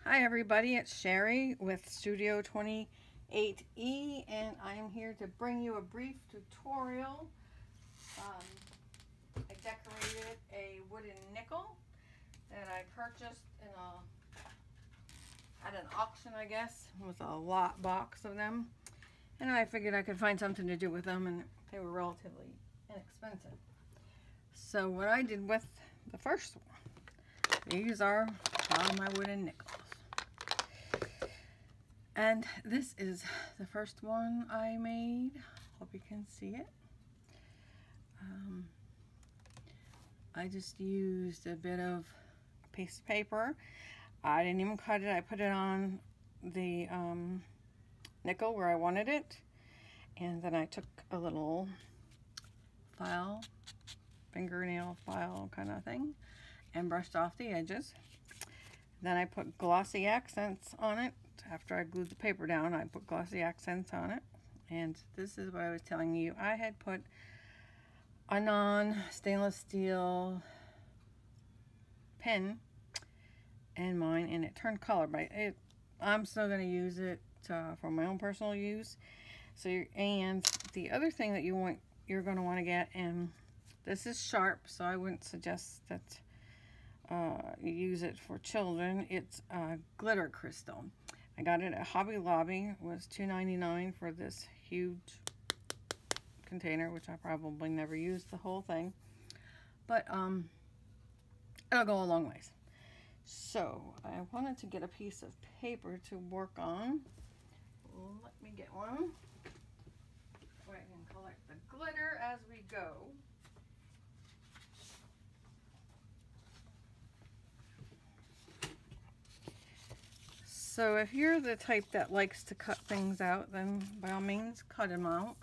Hi everybody, it's Sherry with Studio 28E and I am here to bring you a brief tutorial. I decorated a wooden nickel that I purchased at an auction, I guess. It was a lot box of them, and I figured I could find something to do with them, and they were relatively inexpensive. So what I did with the first one, these are my wooden nickels. And this is the first one I made. Hope you can see it. I just used a bit of piece of paper. I didn't even cut it. I put it on the nickel where I wanted it. And then I took a little file, fingernail file kind of thing, and brushed off the edges. Then I put glossy accents on it. After I glued the paper down, I put glossy accents on it. And this is what I was telling you. I had put a non-stainless steel pen in mine, and it turned color, but I'm still going to use it for my own personal use. So, and the other thing that you're going to want to get, and this is sharp, so I wouldn't suggest that you use it for children. It's glitter crystal. I got it at Hobby Lobby. It was $2.99 for this huge container, which I probably never used the whole thing, but it'll go a long ways. So I wanted to get a piece of paper to work on. Let me get one where I can collect the glitter as we go. So if you're the type that likes to cut things out, then by all means cut them out.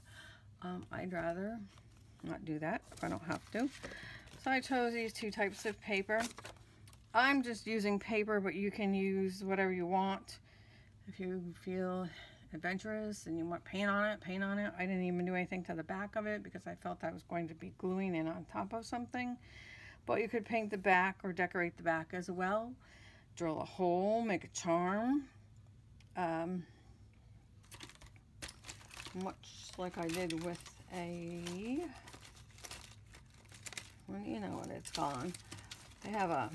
I'd rather not do that if I don't have to. So I chose these two types of paper. I'm just using paper, but you can use whatever you want. If you feel adventurous and you want paint on it, paint on it. I didn't even do anything to the back of it because I felt I was going to be gluing it on top of something. But you could paint the back or decorate the back as well. Drill a hole, make a charm. Much like I did with a, well, you know what it's called. They have a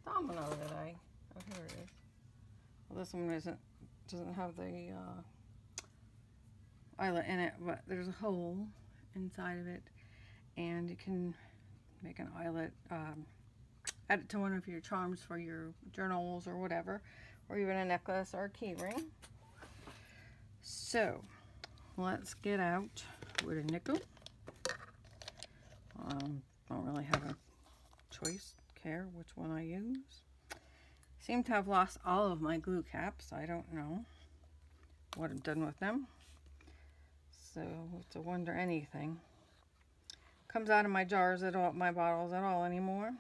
domino that oh, here it is. Well, this one doesn't have the eyelet in it, but there's a hole inside of it, and you can make an eyelet, add it to one of your charms for your journals or whatever, or even a necklace or a key ring. So let's get out with a nickel. Don't really have a choice, care which one I use. Seem to have lost all of my glue caps. I don't know what I've done with them. So it's a wonder anything comes out of my jars at all, my bottles at all anymore.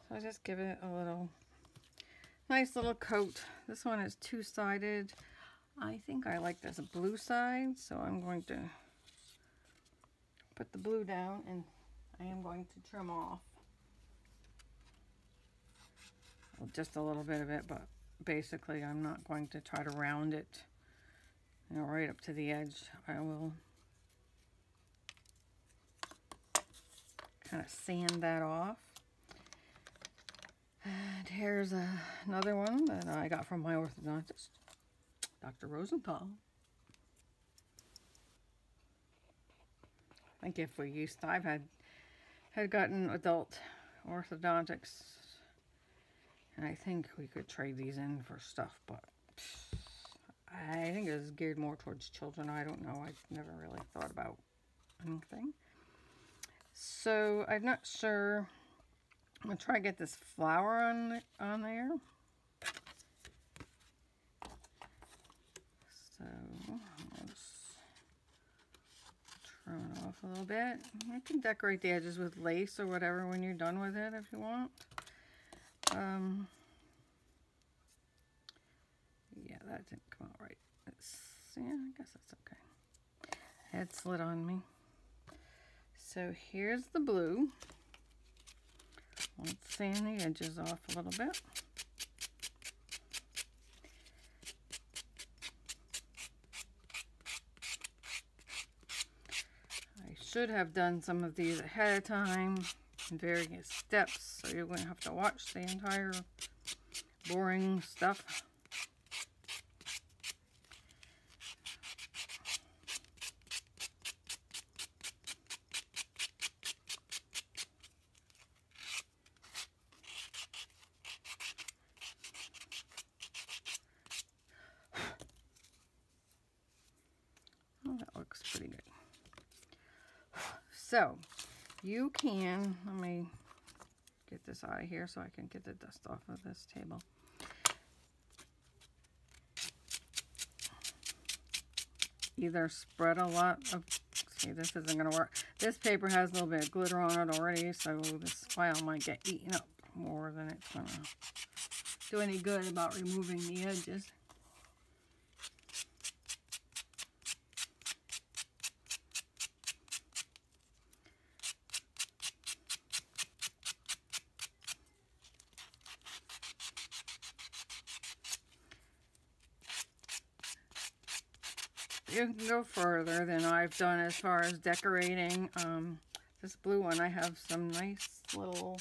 So I just give it a little nice little coat. This one is two-sided. I think I like this blue side, so I'm going to put the blue down, and I am going to trim off just a little bit of it, but basically I'm not going to try to round it, you know, right up to the edge. I will kind of sand that off. And here's another one that I got from my orthodontist, Dr. Rosenthal. I think if we used to, I've had gotten adult orthodontics, and I think we could trade these in for stuff, but I think it's geared more towards children. I don't know. I've never really thought about anything. So I'm not sure. I'm gonna try to get this flower on there. So I'll just trim it off a little bit. You can decorate the edges with lace or whatever when you're done with it if you want. Yeah, that didn't come out right. Yeah, I guess that's okay. It slid on me. So here's the blue. Let's sand the edges off a little bit. I should have done some of these ahead of time in various steps, so you wouldn't have to watch the entire boring stuff. Oh, that looks pretty good. So you can, let me get this out of here so I can get the dust off of this table. Either spread a lot of, see, this isn't going to work. This paper has a little bit of glitter on it already, so this file might get eaten up more than it's going to do any good about removing the edges. You can go further than I've done as far as decorating. This blue one, I have some nice little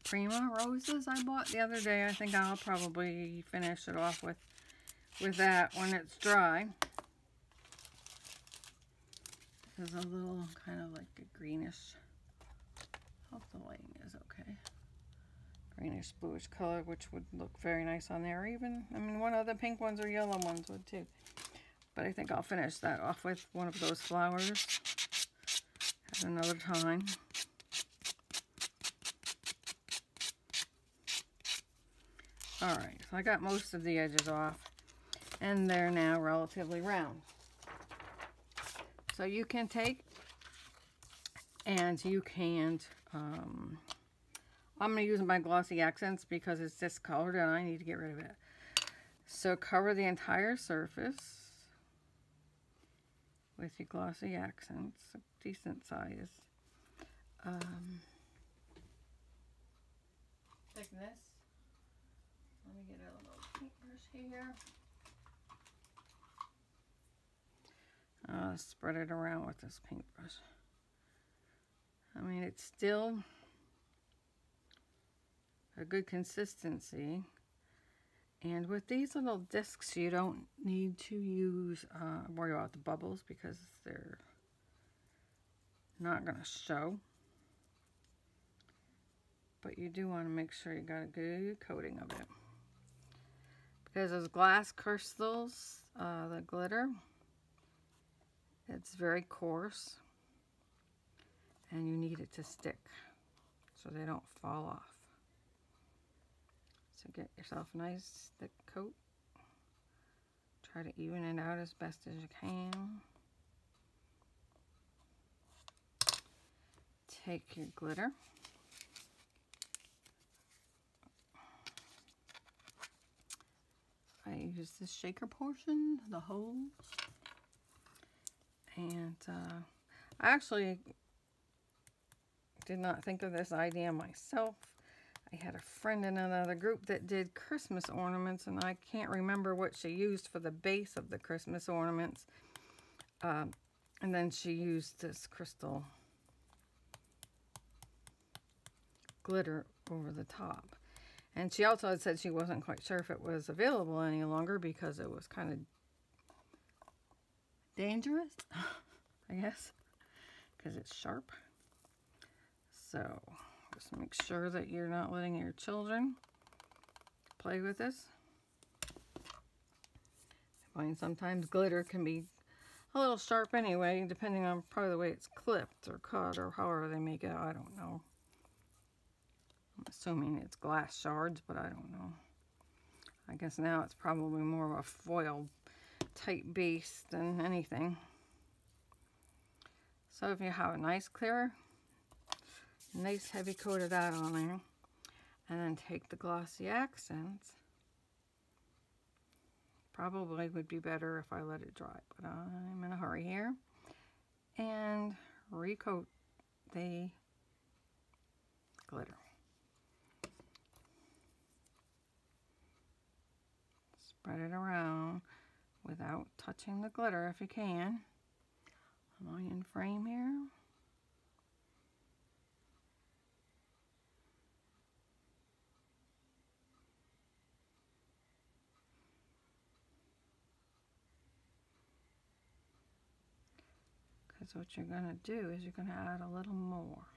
Prima roses I bought the other day. I think I'll probably finish it off with that when it's dry. There's a little kind of like a greenish, I hope the lighting is okay. Greenish bluish color, which would look very nice on there. Even, I mean, one of the pink ones or yellow ones would too. But I think I'll finish that off with one of those flowers at another time. Alright, so I got most of the edges off, and they're now relatively round. So you can take, and you can, I'm going to use my glossy accents because it's discolored and I need to get rid of it. So cover the entire surface with your glossy accents, a decent size. Thickness. Let me get a little paintbrush here. Spread it around with this paintbrush. I mean, it's still a good consistency, and with these little discs you don't need to use worry about the bubbles because they're not going to show, but you do want to make sure you got a good coating of it because those glass crystals, the glitter, it's very coarse and you need it to stick so they don't fall off. So get yourself a nice thick coat. Try to even it out as best as you can. Take your glitter. I use this shaker portion, the holes. And I actually did not think of this idea myself. I had a friend in another group that did Christmas ornaments, and I can't remember what she used for the base of the Christmas ornaments. And then she used this crystal glitter over the top. And she also had said she wasn't quite sure if it was available any longer because it was kind of dangerous, I guess, because it's sharp. So just make sure that you're not letting your children play with this. I find sometimes glitter can be a little sharp anyway, depending on probably the way it's clipped or cut or however they make it. I don't know. I'm assuming it's glass shards, but I don't know. I guess now it's probably more of a foil type base than anything. So if you have a nice clear, nice heavy coat of that on there, and then take the glossy accents. Probably would be better if I let it dry, but I'm in a hurry here. and recoat the glitter. Spread it around without touching the glitter if you can. Am I in frame here? Because what you're going to do is you're going to add a little more.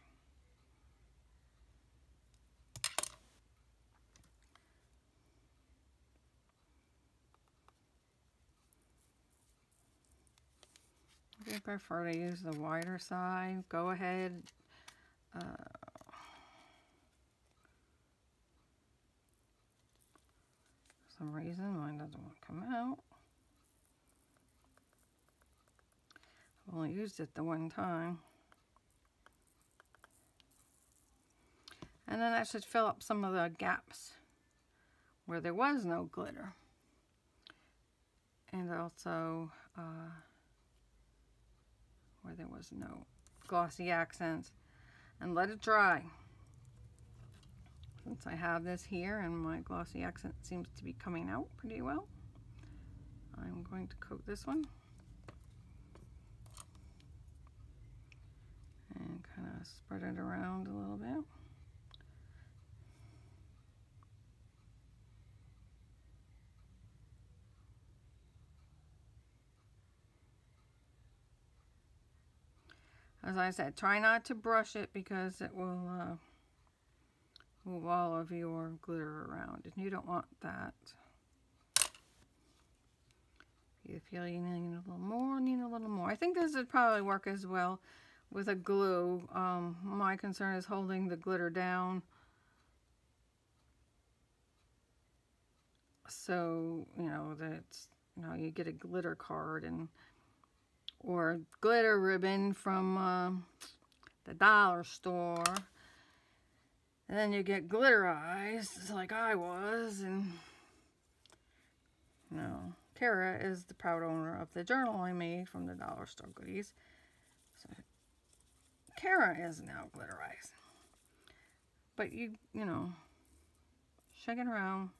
If you prefer to use the wider side, go ahead. For some reason mine doesn't want to come out. I've only used it the one time. And then that should fill up some of the gaps where there was no glitter. And also where there was no glossy accents. And let it dry. Since I have this here and my glossy accent seems to be coming out pretty well, I'm going to coat this one. And kind of spread it around a little bit. As I said, try not to brush it because it will move all of your glitter around, and you don't want that. If you feel you need a little more, need a little more. I think this would probably work as well with a glue. My concern is holding the glitter down. So, you know, that's, you know, you get a glitter card or glitter ribbon from the dollar store. And then you get glitter eyes, like I was, and no. Kara is the proud owner of the journal I made from the dollar store goodies. So Kara is now glitter eyes. But you know, shake it around.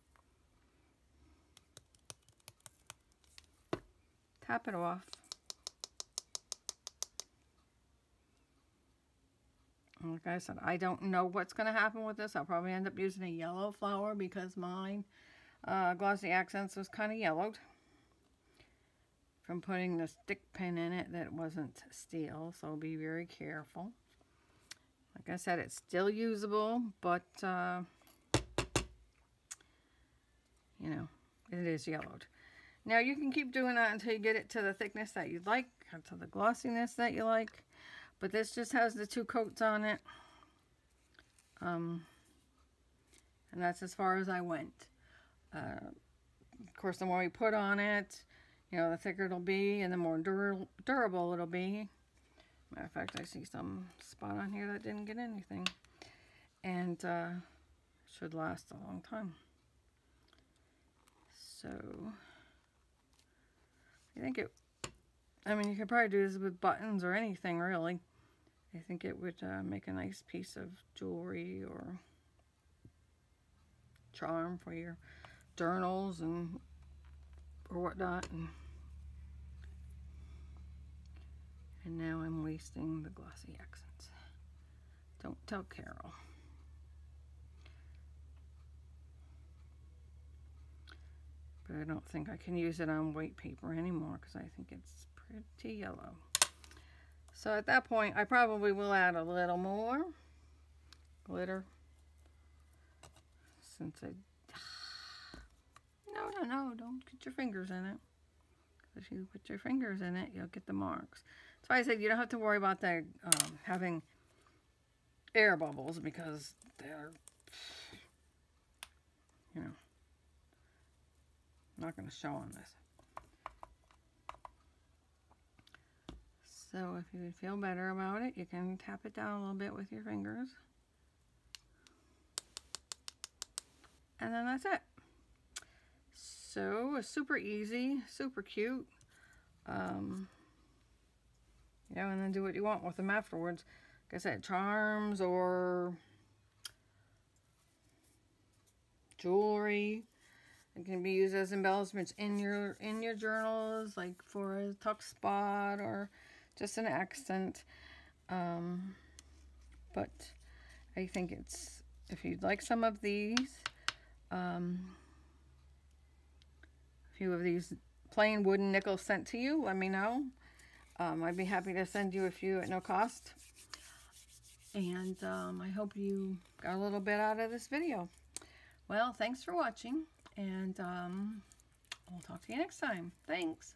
Tap it off. Like I said, I don't know what's going to happen with this. I'll probably end up using a yellow flower because mine glossy accents was kind of yellowed from putting the stick pin in it that wasn't steel, so be very careful. Like I said, it's still usable, but you know, it is yellowed. Now you can keep doing that until you get it to the thickness that you like, or to the glossiness that you like. But this just has the 2 coats on it. And that's as far as I went. Of course, the more we put on it, you know, the thicker it'll be and the more durable it'll be. Matter of fact, I see some spot on here that didn't get anything. And should last a long time. So, I think I mean, you could probably do this with buttons or anything, really. I think it would make a nice piece of jewelry or charm for your journals and or whatnot. And now I'm wasting the glossy accents. Don't tell Carol. But I don't think I can use it on white paper anymore because I think it's pretty yellow. So at that point, I probably will add a little more glitter. Since no, don't get your fingers in it. If you put your fingers in it, you'll get the marks. That's why I said you don't have to worry about that having air bubbles because they're, you know, not going to show on this. So if you feel better about it, you can tap it down a little bit with your fingers. And then that's it. So it's super easy, super cute. you know, and then do what you want with them afterwards. Like I said, charms or jewelry. It can be used as embellishments in your journals, like for a tuck spot or just an accent. But I think it's, if you'd like some of these, a few of these plain wooden nickels sent to you, let me know. I'd be happy to send you a few at no cost. And I hope you got a little bit out of this video. Well, thanks for watching, and we'll talk to you next time. Thanks.